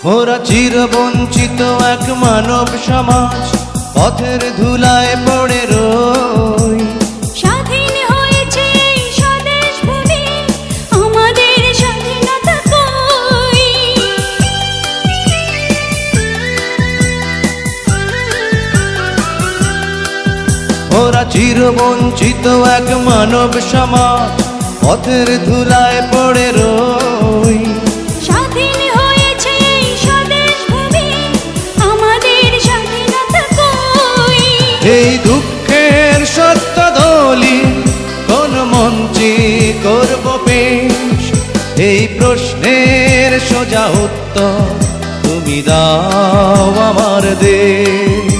মোরা চিরবঞ্চিত এক মানব সমাজ, পথের ধুলায় পড়ে রই। স্বাধীন হয়েছে এই স্বদেশ ভূমি, আমাদের স্বাধীনতা কই? মোরা চিরবঞ্চিত এক মানব সমাজ, পথের ধুলায় পড়ে রই। স্বাধীন হয়েছে এই স্বদেশ ভূমি, আমাদের স্বাধীনতা কই? এই দুঃখের সত্য দলিল কোন মঞ্চে করব পেশ? এই প্রশ্নের সোজা উত্তর তুমি দাও আমার দেশ।